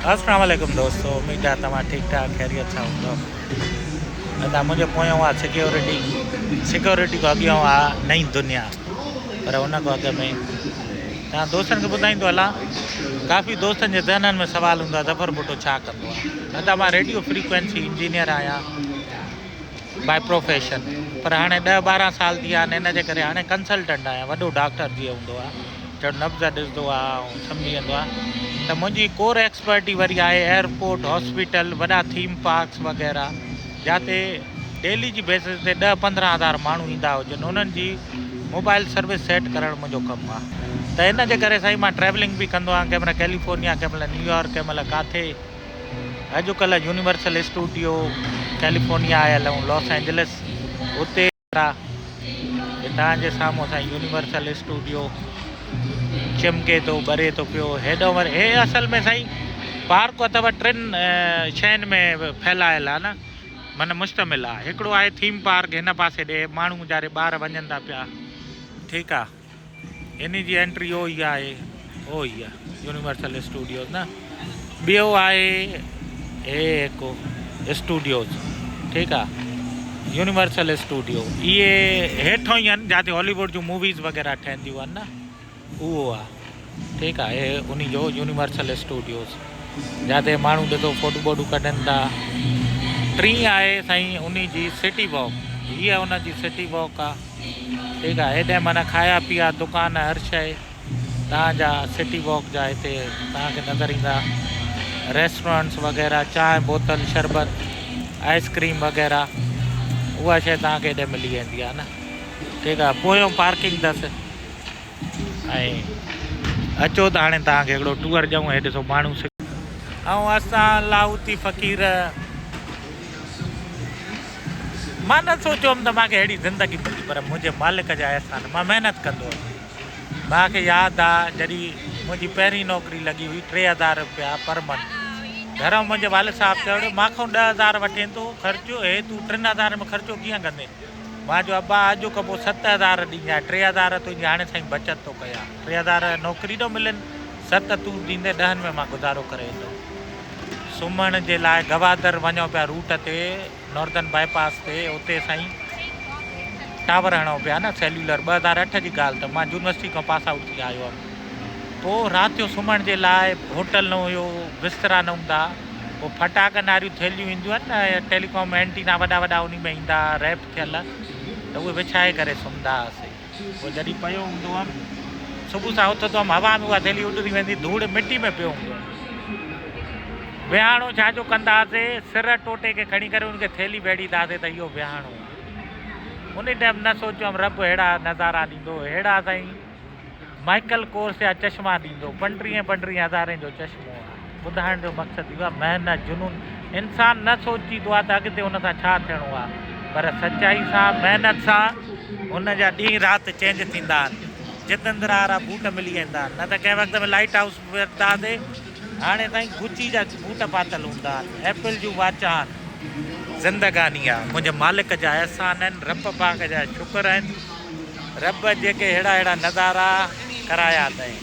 अस्सलाम वालेकुम दोस्तों, उम्मीद आहे तव्हां ठीक ठाक ख़ैरियत सां हूंदव। अदा मुंहिंजो पोयों आहे सिक्योरिटी खां अॻियां आहे नई दुनिया, पर उन खां अॻु में तव्हां दोस्तनि खे ॿुधाईंदो हलां। काफ़ी दोस्तनि जे ज़हननि में सुवालु हूंदो आहे ज़फ़र भुट्टो छा कंदो आहे। अदा मां रेडियो फ्रीक्वेंसी इंजीनियर आहियां बाय प्रोफेशन, पर हाणे 10-12 साल थी विया आहिनि, इन जे करे हाणे कंसल्टेंट आहियां। वॾो डॉक्टर जीअं हूंदो आहे जो नब्ज़ ॾिसंदो आहे ऐं सम्झी वेंदो आहे। त मुंहिंजी कोर एक्सपर्टी वरी आहे एयरपोर्ट, हॉस्पिटल, वॾा थीम पार्क्स वग़ैरह, जिते डेली जी बेसिस ते 10-15 हज़ार माण्हू ईंदा हुजनि, उन्हनि जी मोबाइल सर्विस सेट करणु मुंहिंजो कमु आहे। त इन जे करे साईं मां ट्रैवलिंग बि कंदो आहियां, कंहिं महिल कैलिफोर्निया, कंहिं महिल न्यूयॉर्क, कंहिं महिल काथे। अॼुकल्ह यूनिवर्सल स्टूडियो कैलिफोर्निया आयल ऐं लॉस एंजलिस, उते तव्हांजे साम्हूं साईं यूनिवर्सल स्टूडियो चिमके थो, ॿरे थो पियो हेॾो वरी। हे असल में साईं पार्क अथव 3 शयुनि में फैलायल आहे न, माना मुश्तमिल आहे। हिकिड़ो आहे थीम पार्क, हिन पासे ॾे माण्हू वीचारे ॿार वञनि था पिया, ठीकु आहे, इन जी एंट्री उहो ई आहे, उहो ई आहे यूनिवर्सल स्टूडियोज़ न। ॿियो आहे हे हिकु स्टूडियोज़, ठीकु आहे, यूनिवर्सल स्टूडियो। इहे हेठों ई आहिनि जिते हॉलीवुड जूं मूवीज़ वग़ैरह ठहंदियूं आहिनि न, उहो आहे, ठीकु आहे। हे उन जो यूनिवर्सल स्टूडियोज़ जिते माण्हू ॾिसो फोटू बोटू कढनि था। 3 आहे साईं उन जी सिटी वॉक, हीअ उन जी सिटी वॉक आहे, ठीकु आहे। हेॾे माना खाया पीआ दुकान, हर शइ तव्हांजा सिटी वॉक जा हिते तव्हांखे नज़र ईंदा। रेस्टोरेंट्स वग़ैरह, चांहि बोतल, शरबत, आइसक्रीम वग़ैरह, उहा शइ तव्हांखे हेॾे मिली वेंदी आहे न, ठीकु आहे। पोयों पार्किंग अथसि ऐं अचो त हाणे तव्हांखे हिकिड़ो टूअर ॾियूं। हे ॾिसो माण्हू ऐं असां लाहौती फ़क़ीर। मां न सोचियो हुअमि त मूंखे अहिड़ी ज़िंदगी मिली, पर मुंहिंजे मालिक जा अहसान। मां महिनत कंदो हुअमि। मूंखे यादि आहे जॾहिं मुंहिंजी पहिरीं नौकिरी लॻी हुई, 3000 रुपया पर मंथ। घर में मुंहिंजे वालिद साहब चयो, मूंखां 10,000 वठे थो ख़र्चो, हे तूं 3000 में ख़र्चो कीअं कंदे? मां जो अब्बा अॼु खां पोइ 7,000 ॾींदा, 3,000 तुंहिंजी हाणे साईं बचति थो कयां। 3,000 नौकिरी थो मिलनि, 7 तूं ॾींदे, 10 में मां गुज़ारो करे वेंदो। सुम्हण जे लाइ गवादर वञो पिया रूट ते, नॉर्दन बाईपास ते, उते साईं टावर हणो पिया न सेल्युलर। 2008 जी ॻाल्हि, त मां यूनिवर्सिटी खां पास आउट थी आयो हुअमि। पोइ राति जो सुम्हण जे लाइ होटल न हुयो, बिस्तरा न हूंदा। पोइ फटाकनि वारियूं थैलियूं ईंदियूं आहिनि न, टेलीकॉम एंटीना वॾा वॾा उन में ईंदा, रैप थियल, त उहे विछाए करे सुम्हंदा हुआसीं। पोइ जॾहिं पियो हूंदो हुअमि, सुबुह सां उथंदो हुअमि, हवा में उहा थैली उॾरी वेंदी, धूड़ मिटी में पियो हूंदो हुअमि। विहाणो छाजो कंदा हुआसीं, सिर टोटे खे खणी करे उनखे थैली वेड़ींदासीं त इहो विहाणो आहे। उन टाइम न सोचियो रब अहिड़ा नज़ारा ॾींदो, अहिड़ा साईं माइकल कोर्स जा चश्मा ॾींदो, 35-35 हज़ारे जो चश्मो आहे। ॿुधाइण जो मक़सदु इहो आहे, महिनत, जुनून। इंसानु न सोचींदो आहे त अॻिते हुन सां छा थियणो आहे, पर सचाई सां, महिनत सां हुन जा ॾींहुं राति चेंज थींदा आहिनि। जितंद्रा वारा बूट मिली वेंदा आहिनि, न त कंहिं वक़्त में लाइट हाउस वेठतासीं, हाणे ताईं गुची जा बूट पातल हूंदा आहिनि, एप्पल जूं वाचा आहिनि। ज़िंदगानी आहे, मुंहिंजे मालिक जा अहसान आहिनि, रब पाक जा शुक्र आहिनि। रब जेके अहिड़ा नज़ारा कराया अथई,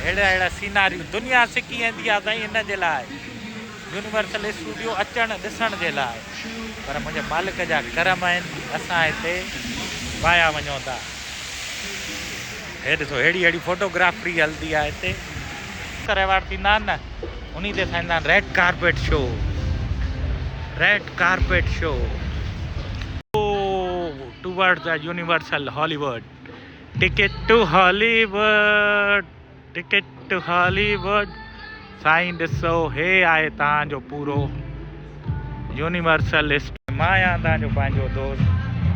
अहिड़ा सीनारियूं, दुनिया सिकी वेंदी आहे साईं इन जे लाइ, यूनिवर्सल स्टूडियो अचणु ॾिसण जे लाइ। पर मुंहिंजे मालिक जा करम आहिनि, असां हिते वाया वञूं था। हे ॾिसो अहिड़ी फोटोग्राफरी हलंदी आहे हिते, रिवार्ड थींदा आहिनि न, उन ते ठाहींदा आहिनि red carpet show, red carpet show towards the Universal Hollywood. Ticket to Hollywood, ticket to Hollywood. साईं ॾिसो, हे आहे तव्हांजो पूरो यूनिवर्सल। मां आहियां तव्हांजो पंहिंजो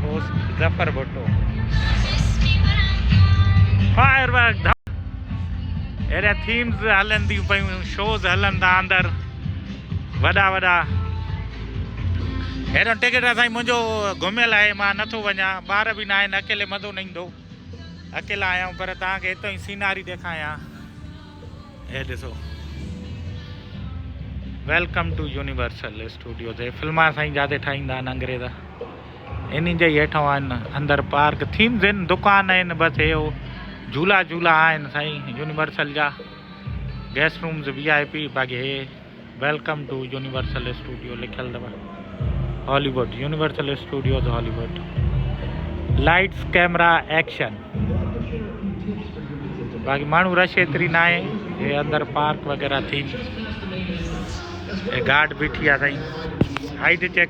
दोस्त ज़फ़र भुट्टो। फायरवर्क, अहिड़ा थीम्स हलंदियूं पियूं, शोज़ हलनि था अंदरि वॾा वॾा। हेॾो टिकट साईं मुंहिंजो घुमियल आहे, मां नथो वञा, ॿार बि न आहिनि, अकेले मज़ो न ईंदो, अकेला आहियूं। पर तव्हांखे हितां ई सीनारी ॾेखारियां। हे ॾिसो, वेलकम टू यूनिवर्सल स्टूडियोज़। हे फिल्मा साईं जिते ठाहींदा आहिनि अंग्रेज़, इन जे ई हेठों आहिनि अंदरि पार्क, थीम्स आहिनि, दुकान आहिनि, बसि हे झूला आहिनि साईं यूनिवर्सल जा, गेस्ट रूम्स VIP। बाक़ी हे वेलकम टू यूनिवर्सल स्टूडियो लिखल अथव Hollywood Universal Studios Hollywood lights camera action. बाक़ी माण्हू रश एतिरी ना आहे। हे अंदरि पार्क वग़ैरह थी गार्ड बीठी आहे साईं हाइट चेक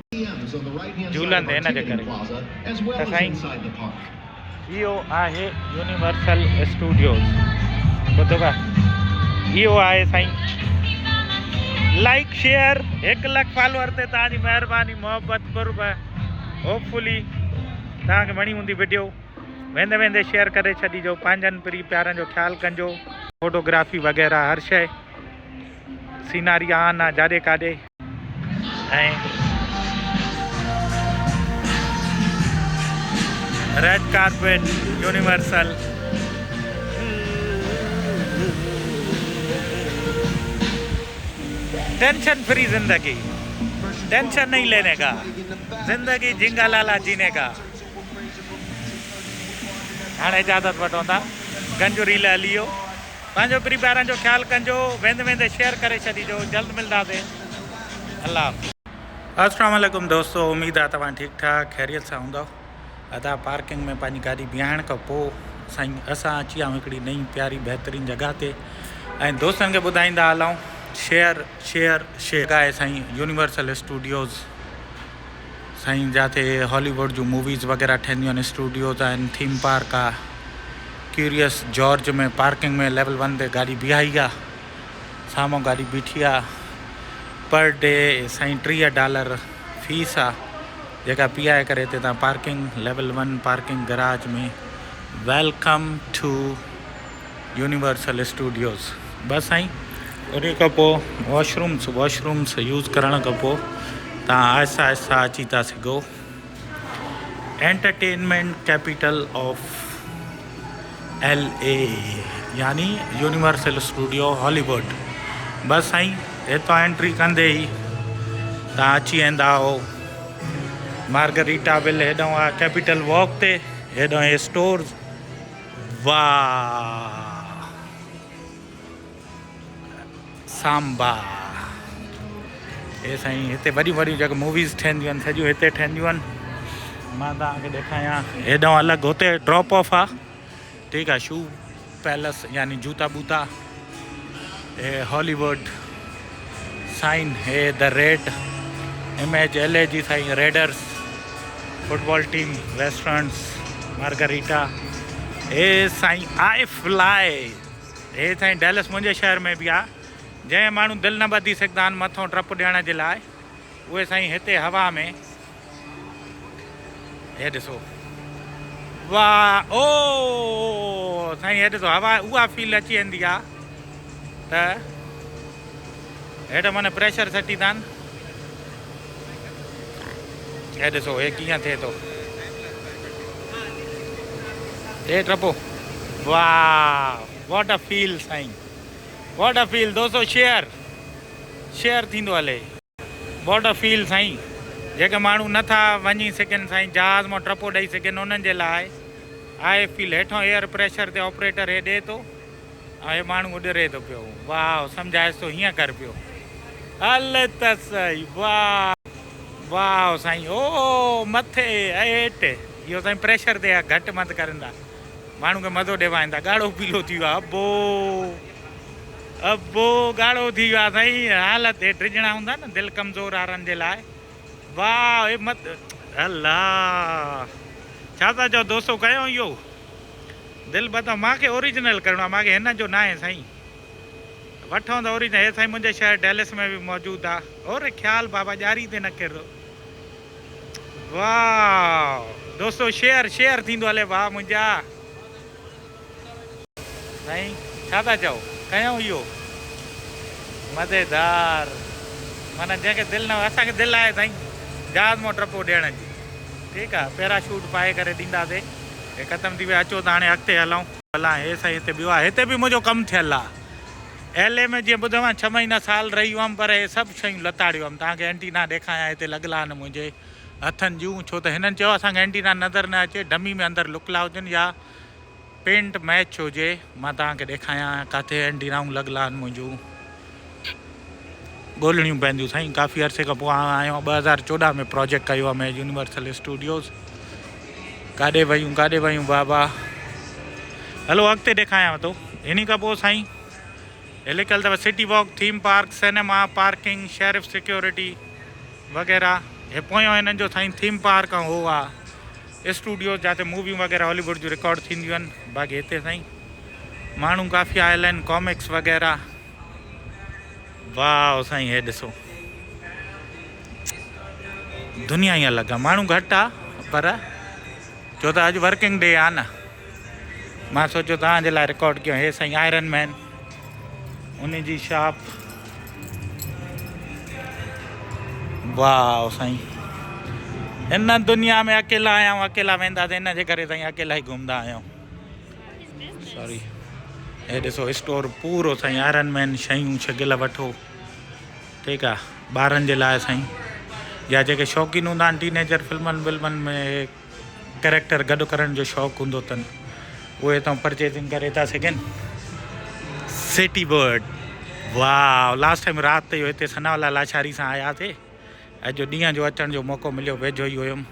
झूलंदे हिन जे करे त साईं इहो आहे यूनिवर्सल स्टूडियोज़। ॿुधो पिया इहो आहे साईं लाइक शेयर 1 लख फॉलोअर ते तव्हांजी महिरबानी मोहबत कुर्ब होपफुली तव्हांखे वणी हूंदी वीडियो वेंदे वेंदे शेयर करे छॾिजो। पंहिंजनि प्री प्यारनि जो ख़्यालु कजो। फोटोग्राफी वग़ैरह हर शइ सीनरी आन आहे जाॾे काॾे। ऐं red carpet universal tension free जिंदगी टेंशन नहीं लेने का जिंदगी झिंगा लाला जीने का। हाँ इजाज़त वठो था गंजो रील हलियो पंहिंजो प्री प्यारनि जो ख़्यालु कजो वेंदे वेंदे शेयर करे छॾिजो। जल्द मिलंदासीं अल्लाह। अस्सलाम वालेकुम दोस्तों उम्मीद आहे तव्हां ठीकु ठाक ख़ैरियत सां हूंदव। अदा पार्किंग में पंहिंजी गाॾी बीहाइण खां पोइ साईं असां अची विया हिकिड़ी नई प्यारी बहितरीन जॻह ते ऐं दोस्तनि खे ॿुधाईंदा हलूं शेयर शेयर शेयर आहे साईं यूनिवर्सल स्टूडियोज़ साईं जिते हॉलीवुड जूं मूवीज़ वग़ैरह ठहंदियूं आहिनि। स्टूडियोज़ आहिनि थीम पार्क आहे क्यूरियस जॉर्ज में पार्किंग में लेवल 1 ते गाॾी बीहाई आहे साम्हूं गाॾी बीठी आहे। पर डे साईं $30 फीस आहे जेका पीआए करे हिते तव्हां पार्किंग लेवल 1 पार्किंग गराज में वेलकम टू यूनिवर्सल स्टूडियोज़। बस साईं उन खां पोइ वॉशरूम्स यूज़ करण खां पोइ तव्हां आहिस्ता आहिस्ता अची था सघो एंटरटेनमेंट कैपिटल ऑफ LA यानी यूनिवर्सल स्टूडियो हॉलीवुड। बस साईं हितां एंट्री कंदे ई तव्हां अची वेंदा हो मार्गरीटा विल हेॾो आहे कैपिटल वॉक ते हेॾो हे स्टोर्स। वाह सांबा हे साईं हिते वॾियूं वॾियूं जेके मूवीज़ ठहंदियूं आहिनि सॼियूं हिते ठहंदियूं आहिनि। मां तव्हांखे ॾेखारियां हेॾो अलॻि हुते ड्रॉप ऑफ आहे ठीकु आहे शू पैलेस यानी जूता बूता हे हॉलीवुड साइन हे द रेड इमेज LA जी साईं Raiders football team restaurants margarita हे साईं आई फ्लाई हे साईं डैलस मुंहिंजे शहर में बि आहे। जंहिं माण्हू दिलि न ॿधी सघंदा आहिनि मथां डपु ॾियण जे लाइ उहे साईं हिते हवा में हे ॾिसो वाह ओ साईं हे ॾिसो हवा उहा फील अची वेंदी आहे त हेठि माना प्रेशर सटी था आहिनि। हे ॾिसो हे कीअं थिए थो हे टपो वाह वॉट अ फील साईं वॉट अ फील दोस्तों शेयर थींदो हले वॉट अ फील साईं। जेके माण्हू नथा वञी सघनि साईं जहाज़ मां टपो ॾेई सघनि उन्हनि जे लाइ आहे फील। हेठों एयर प्रेशर ते ऑपरेटर हे ॾिए थो ऐं हे माण्हू उॾरे थो पियो। वाह सम्झाएसि थो हीअं कर पियो हल त सही वाह वाह साईं ओ मथे हेठि इहो साईं प्रेशर ते आहे घटि मत करंदा माण्हू खे मज़ो ॾेवाईंदा। ॻाढ़ो पीलो थी वियो आहे अबो ॻाढ़ो थी वियो आहे साईं हालत हे ड्रिजणा हूंदा न दिलि कमज़ोर वारनि जे लाइ। वाह हे मत अल्लाह छा था चओ दोस्तो कयो इहो दिलि बताओ मूंखे ओरिजिनल करिणो आहे मूंखे हिन जो न आहे साईं वठो त ओरिजिनल हे साईं मुंहिंजे शहर डैलस में बि मौजूदु आहे। और ख़्यालु बाबा ॼारी ते न किरो वाह दोस्तो शेयर थींदो हले वाह मुंहिंजा साईं छा था चओ कयूं इहो मज़ेदार माना जंहिंखे दिलि न असांखे दिलि आहे साईं जहाज़ मां टपो ॾियण जी ठीकु आहे पैराशूट पाए करे ॾींदासीं हे ख़तमु थी वियो अचो त हाणे अॻिते हलूं भला हे साईं हिते ॿियो आहे हिते बि मुंहिंजो कमु थियलु आहे। LA में जीअं ॿुधो आहे 6 महीना साल रही हुअमि पर हे सभु शयूं लताड़ियूं हुअमि तव्हांखे एंटीना ॾेखारियां हिते लॻियलु आहिनि मुंहिंजे हथनि जूं छो त हिननि चयो असांखे एंटीना नज़र न अचे डमी में अंदरि लुकला हुजनि या पेंट मैच हुजे मां तव्हांखे ॾेखारियां किथे एंटीनाऊं लॻियलु आहिनि मुंहिंजूं। ॻोल्हणियूं पवंदियूं साईं। काफ़ी अरसे खां पोइ आयो आहियां। 2014 में प्रोजेक्ट कयो आहे मैं यूनिवर्सल स्टूडियोज़। काॾे वयूं बाबा। हलो अॻिते ॾेखारियांव थो। इन खां पोइ साईं हे लिखियलु अथव city walk, theme park, cinema, parking, sheriff security वग़ैरह। हे पोयों हिननि जो साईं थीम पार्क ऐं उहो आहे स्टूडियो जिते मूवियूं वग़ैरह हॉलीवुड जूं रिकॉर्ड थींदियूं आहिनि। बाक़ी हिते साईं माण्हू काफ़ी आयल आहिनि, कॉमिक्स वग़ैरह। वाह साईं, हे ॾिसो दुनिया ई अलॻि आहे। माण्हू घटि आहे पर छो त अॼु वर्किंग डे आहे न, मां सोचियो तव्हांजे लाइ रिकॉर्ड कयो। हे साईं आयरन मैन, उन जी शॉप। वाह साईं, हिन दुनिया में अकेला आहियूं, अकेला वेंदासीं, हिन जे करे साईं अकेला ई घुमंदा आहियूं। सॉरी। हे ॾिसो स्टोर पूरो साईं आयरन मैन शयूं छगियल वठो। ठीकु आहे, ॿारनि जे लाइ साईं, या जेके शौक़ीन हूंदा आहिनि टीनेजर फिल्मनि विल्मनि में कैरेक्टर गॾु करण जो शौक़ु हूंदो अथनि, उहे हितां परचेजिंग करे था सघनि। सिटी बर्ड, वाह। लास्ट टाइम राति जो हिते सनावला लाचारी सां आयासीं। अॼु ॾींहं जो अचण जो मौक़ो मिलियो, वेझो ई हुयुमि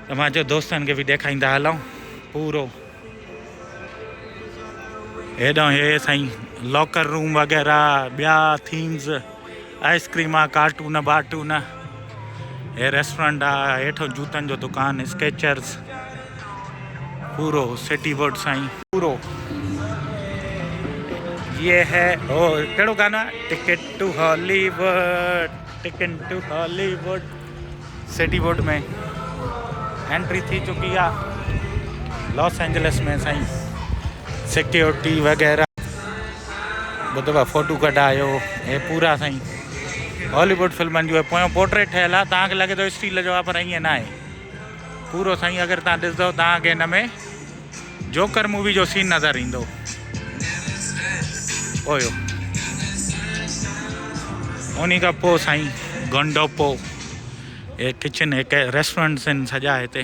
त मां चयो दोस्तनि खे बि ॾेखारींदा हलूं पूरो। हेॾां हे साईं लॉकर रूम वग़ैरह, ॿिया थीम्स, आइस्क्रीम आहे, कार्टून बार्टून। हे रेस्टोरेंट आहे, हेठो जूतनि जो दुकानु, स्केचर्स, पूरो सिटी बर्ड साईं पूरो। ये है ओ कहिड़ो गाना, ticket to Hollywood, ticket to Hollywood. City bird में एंट्री थी चुकी आहे लॉस एंजलिस में साईं। सिक्योरिटी वग़ैरह ॿुधो आहे, फ़ोटू कढायो। हे पूरा साईं हॉलीवुड फिल्मनि जो पोयों पोर्ट्रेट ठहियलु आहे। तव्हांखे लॻे थो स्टील जो आहे, पर ईअं न आहे। पूरो साईं अगरि तव्हां ॾिसंदव तव्हांखे हिन में जोकर मूवी जो सीन नज़र ईंदो। ओयो उन खां पोइ साईं गंडोपो, हे किचन, हिकु रेस्टोरेंट्स आहिनि सॼा हिते।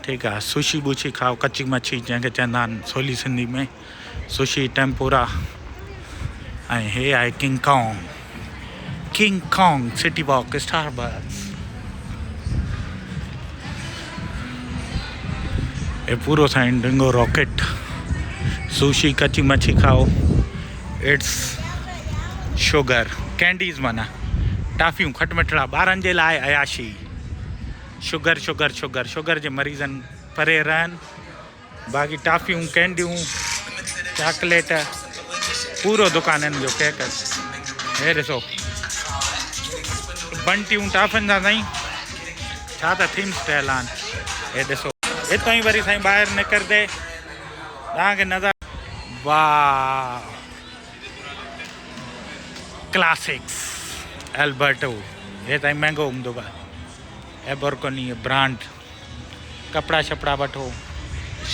ठीकु आहे, सुशी बुशी खाओ, कची मच्छी जंहिंखे चवंदा आहिनि सवली सिंधी में, सुशी, टेम्पुरा। ऐं हे आहे King Kong City Walk, Starbucks. हे पूरो साईं डिंगो रॉकेट, सुशी, कची मच्छी खाओ। इट्स शुगर कैंडीज़, माना टाफियूं खटमिठड़ा, ॿारनि जे लाइ अयाशी। शुगर शुगर शुगर शुगर जे मरीज़नि परे रहनि। बाक़ी टाफियूं, कैंडियूं, चॉकलेट, पूरो दुकाननि जो केक। हे ॾिसो बंटियूं टाफियुनि सां साईं, छा त थीम्स ठहियल आहिनि। हे ॾिसो हितां ई वरी साईं ॿाहिरि निकिरंदे तव्हांखे नज़र, वाह क्लासिक्स एल्बर्टो। हे ताईं महांगो हूंदो आहे, एबरकोनी ब्रांड। कपिड़ा शपड़ा वठो,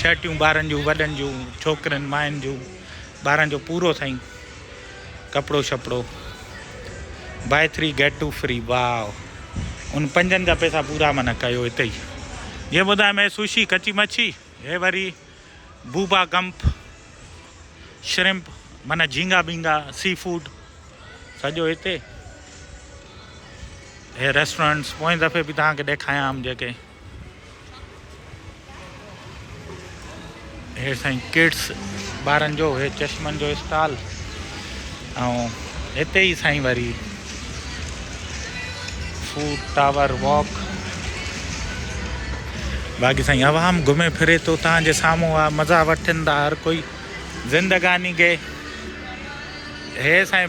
शर्टियूं ॿारनि जूं, वॾनि जूं, छोकिरनि माइनि जूं, ॿारनि जो पूरो साईं कपिड़ो शपड़ो। By 3 gate 2 free. वाह, उन 5 जा पैसा पूरा माना कयो हिते ई। ये ॿुधाए मैं सुशी, कची मच्छी। हे वरी बूबा गंप, श्रिम्प, माना झींगा बींगा, सी फूड सॼो हिते। हे रेस्टोरेंट्स पोइ दफ़े बि तव्हांखे ॾेखारियां जेके। हे साईं किड्स ॿारनि जो, हे चश्मनि जो स्टॉल। ऐं हिते ई साईं वरी फूड टावर वॉक। बाक़ी साईं आवाम घुमे फिरे तो तव्हांजे साम्हूं आहे, मज़ा वठनि था हर कोई ज़िंदगानी के। हे साईं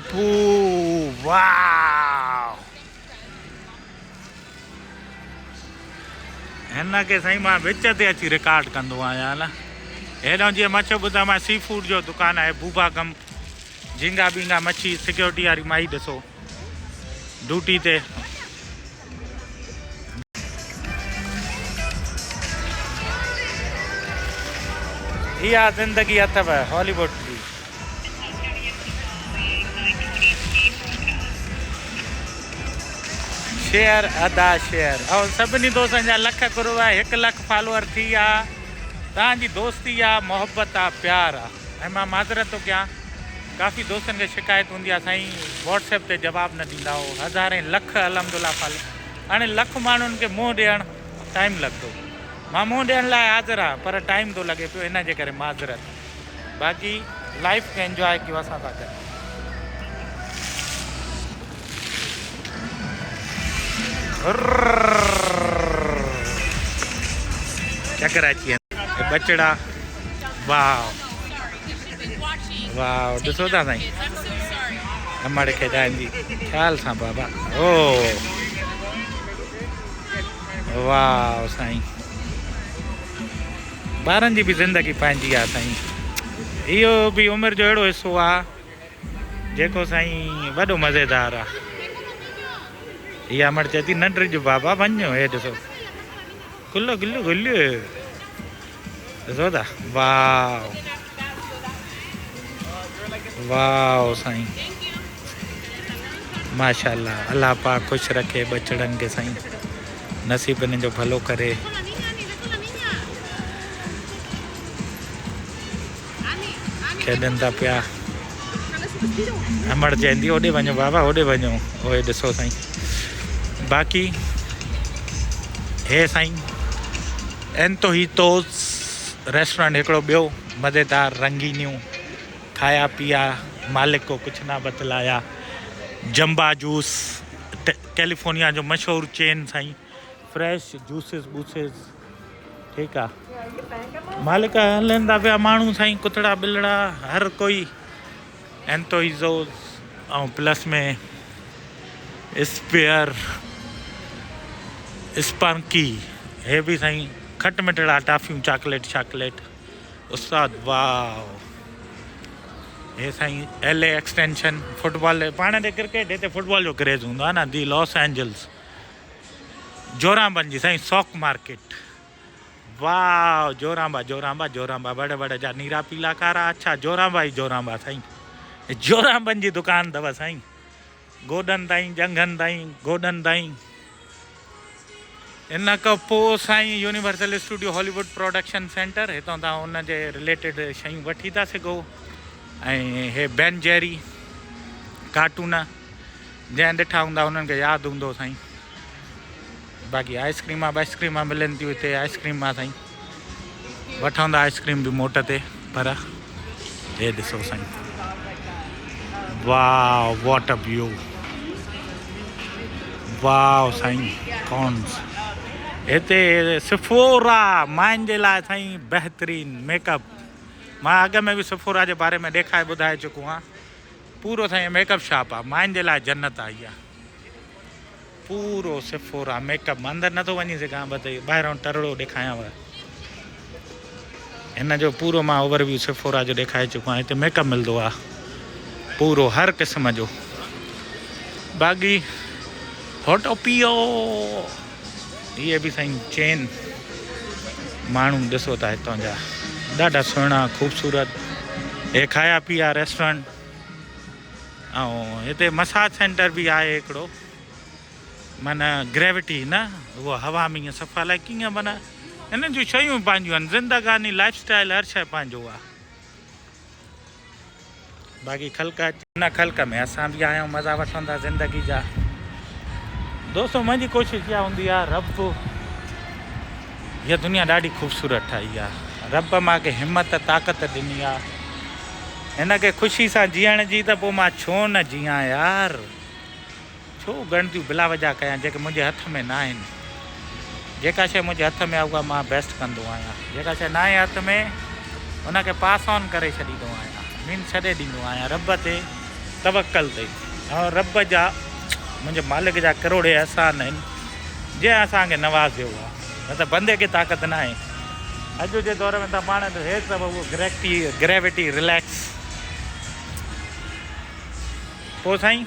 वाह, हिन खे साईं मां विच ते अची रिकॉर्ड कंदो आहियां न। हेॾां जीअं मां चयो ॿुधां, मां सी फूड जो दुकानु आहे बूबा गम, झींगा बींगा मच्छी। सिक्योरिटी वारी माई ॾिसो ड्यूटी ते। इहा ज़िंदगी अथव हॉलीवुड जी। शेयर अदा शेयर। ऐं सभिनी दोस्तनि जा लख करोड़, 1 लख फॉलोअर थी विया। तव्हांजी दोस्ती आहे, मोहबत आहे, प्यार आहे। ऐं मां माज़रत थो कयां, काफ़ी दोस्तन के शिकायत होंगी साईं व्हाट्सएप ते जवाब न दींदा हो हज़ारे लख अलहमदुल्ला फल हाँ लख माण्हुनि के मुँह ॾियण टाइम लगदो मां मुँह ॾियण लाइ हाज़िर हाँ पर टाइम तो लगे पियो इन जे करे माज़रत बाक़ी लाइफ के एंजॉय कयो असां था कयूं चक्कर अची बचड़ा वाह वाह ॾिसो था साईं अमड़ खे ॾांदी ख़्याल सां बाबा ओ वाह साईं ॿारनि जी बि ज़िंदगी पंहिंजी आहे साईं इहो बि उमिरि जो अहिड़ो हिसो आहे जेको साईं वॾो मज़ेदार आहे इहा अमड़ चए थी न ड्रिज बाबा वञो हे ॾिसो गुल्लो गुल्लो गुल्लो ॾिसो था वाह वाह साईं माशाल्लाह अल्लाह पाक खुश रखे बचड़न के साईं नसीब इन जो भलो करे खेॾनि था पिया अमड़ चवंदी होॾे वञो बाबा होॾे वञो ओए ॾिसो साईं बाक़ी हे साईं एंतोहितोस रेस्टोरेंट हिकिड़ो ॿियो मज़ेदार रंगीनियूं खाया पिया मालिक को कुछ ना बतलाया जंबा जूस कैलिफोर्निया जो मशहूर चेन साईं फ्रेश जूसिस बूसिस ठीक है मालिक हलंदा पिया माण्हू साईं कुतड़ा बिलड़ा हर कोई एंतोइज़ोस और प्लस में स्पेयर स्पंकी हे भी साईं खट मिठड़ा टाफियूं चॉकलेट चॉकलेट उस्ताद वाह हे साईं LA एक्सटेंशन फुटबॉल पाण ते क्रिकेट हिते फुटबॉल जो क्रेज़ हूंदो आहे न दी लॉस एंजल्स जोराबंद जी साईं सॉक मार्केट वाह जोराबा जोराबा जोराबा बड़े बड़े जा नीरा पीला कारा अच्छा जोराबा ही जोराबा साईं जोराबन जी दुकान अथव साईं गोॾनि ताईं जंघनि ताईं गोॾनि ताईं इन खां पोइ साईं universal studio Hollywood production centre हितां तव्हां हुन जे रिलेटेड शयूं वठी था सघो ऐं हे बेन जेरी कार्टून जंहिं ॾिठा हूंदा उन्हनि खे यादि हूंदो साईं बाक़ी आइस्क्रीमां वाइस्क्रीमां मिलनि थियूं हिते आइस्क्रीम आहे साईं वठंदा आइस्क्रीम बि मोट ते पर हे ॾिसो साईं वाह वॉट अ व्यू वाह साईं कॉन्स हिते सिफोरा माइन जे लाइ साईं बहितरीन मेकअप मां अॻ में बि सिफोरा जे बारे में ॾेखारे ॿुधाए चुको आहियां पूरो साईं मेकअप शॉप आहे माइन जे लाइ जन्नत आहे इहा पूरो सिफोरा मेकअप अंदरि नथो वञी सघां बसि ॿाहिरां टरड़ो ॾेखारियांव हिन जो पूरो मां ओवरव्यू सिफोरा जो ॾेखारे चुको आहियां हिते मेकअप मिलंदो आहे पूरो हर क़िस्म जो बाक़ी होटोपियो इहे बि साईं चेन माण्हू ॾिसो था हितां जा ॾाढा सुहिणा ख़ूबसूरत हे खाया पिया रेस्टोरेंट ऐं हिते मसाज सेंटर बि आहे हिकिड़ो माना ग्रेविटी न उहो हवा में ईअं सफ़ा लाइ कीअं माना हिननि जूं शयूं पंहिंजियूं आहिनि ज़िंदगानी लाइफ स्टाइल हर शइ पंहिंजो आहे बाक़ी ख़ल्क हिन ख़ल्क में असां बि आया आहियूं मज़ा वठूं था ज़िंदगी जा दोस्तों मुंहिंजी कोशिशि इहा हूंदी आहे रब हीअ दुनिया ॾाढी ख़ूबसूरत ठाही आहे रब मूंखे हिमत ताक़त ॾिनी आहे हिन खे ख़ुशी सां जीअण जी त पोइ मां छो न जीआं यार छो गणतियूं बिला वजा कयां जेके मुंहिंजे हथ में न आहिनि जेका शइ मुंहिंजे हथ में आहे उहा मां बेस्ट कंदो आहियां जेका शइ न आहे हथ में उनखे पास ऑन करे छॾींदो आहियां मीन छॾे ॾींदो आहियां रब ते तवकल ते ऐं रब जा मुंहिंजे मालिक जा करोड़े अहसान आहिनि जंहिं असांखे नवाज़ियो आहे न त बंदे खे ताक़त न आहे अॼु जे दौर में त पाण हे सभु उहो ग्रेविटी रिलैक्स पोइ साईं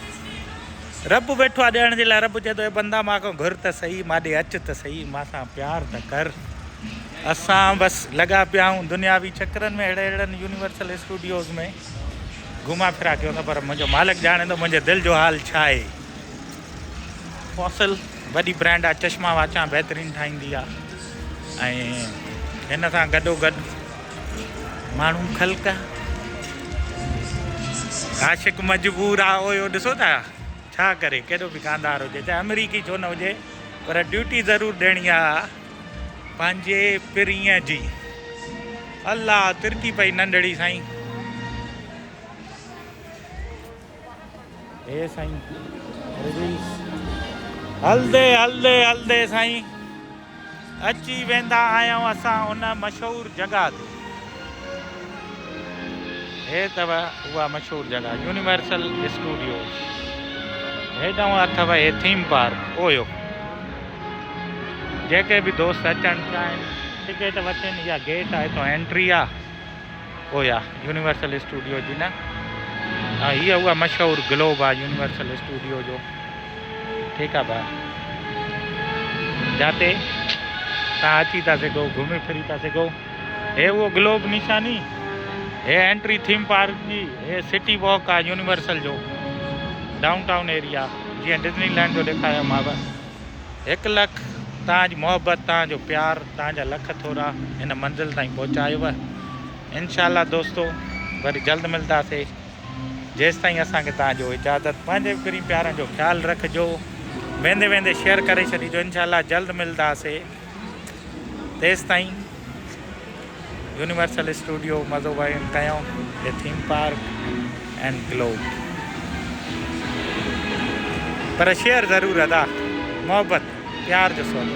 रब वेठो आहे ॾियण जे लाइ रब चए थो बंदा मां खां घुर त सही मां ॾे अच त सही मां सां प्यार त कर असां बसि लॻा पिया आहियूं दुनियावी चकरनि में अहिड़नि यूनिवर्सल स्टूडियोज़ में घुमा फिरा कयूं था पर मुंहिंजो मालिक ॼाणे थो मुंहिंजे दिलि जो हाल छा आहे फॉसल वॾी ब्रांड आहे चश्मा वाचां बहितरीनु ठाहींदी आहे ऐं हिन सां गॾोगॾु माण्हू ख़ल्क आशिक मजबूर आहे ओयो ॾिसो था छा करे केॾो बि कांधार हुजे चाहे अमरीकी छो न हुजे पर ड्यूटी ज़रूरु ॾियणी आहे पंहिंजे पिरीअ जी। अल्लाह तिरकी पई नंढड़ी साईं। हे साईं हलदे हलदे हलदे साईं अची वेंदा आहियूं असां उन मशहूरु जॻह ते। हे अथव उहा मशहूरु जॻह यूनिवर्सल स्टूडियो। हेॾां अथव हे थीम पार्क ओयो। जेके बि दोस्त अचणु चाहिनि टिकट वठनि या गेट आहे हितां एंट्री आहे ओया यूनिवर्सल स्टूडियो जी न। हाँ ये हुआ मशहूर ग्लोब आहे यूनिवर्सल स्टूडियो जो। ठीकु आहे भाउ जाते तव्हां अची था सघो घुमी फिरी था सघो। हे उहो ग्लोब निशानी हे एंट्री थीम पार्क जी। हे सिटी वॉक आहे यूनिवर्सल जो डाउन टाउन एरिया जीअं डिज़नीलैंड जो ॾेखारियोमांव। 1 लख तव्हांजी मोहबत तव्हांजो प्यार तव्हांजा लख थोरा हिन मंज़िल ताईं पहुचायुव। इंशाअल्लाह दोस्तो वरी जल्द मिलंदासीं। जेसिताईं असांखे तव्हांजो इजाज़त। पंहिंजे पिरी प्यारनि जो ख़्यालु रखिजो। वेंदे वेंदे शेयर करे छॾिजो। इंशाअल्लाह जल्द मिलंदासीं। तेसिताईं यूनिवर्सल स्टूडियो मज़ो कयूं हे थीम पार्क एंड ग्लोब। पर शेयर ज़रूरु अदा मोहबत प्यार जो सवाल।